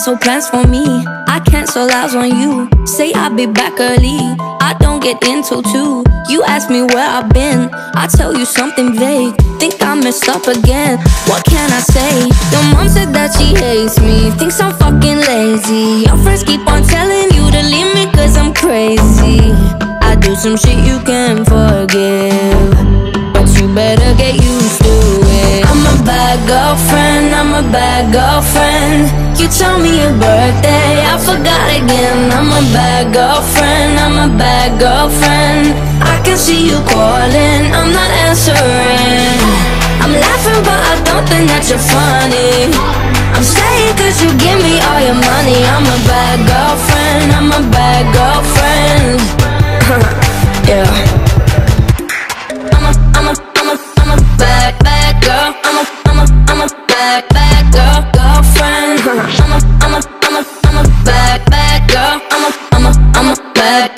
cancel plans for me. I cancel out on you. Say I'll be back early. I don't get into two. You ask me where I've been, I tell you something vague. Think I messed up again. What can I say? Your mom said that she hates me, thinks I'm fucking lazy. Your friends keep on telling you to leave me cause I'm crazy. I do some shit you can't forgive, but you better get used to it. I'm a bad girlfriend, I'm a bad girlfriend. You told me your birthday, I forgot again. I'm a bad girlfriend, I'm a bad girlfriend. I can see you calling, I'm not answering. I'm laughing but I don't think that you're funny. I'm staying cause you give me all your money. I'm a bad girlfriend, I'm a bad girlfriend. Yeah. I'm a bad girl. I'm a bad girlfriend. I'm a bad girl. I'm a bad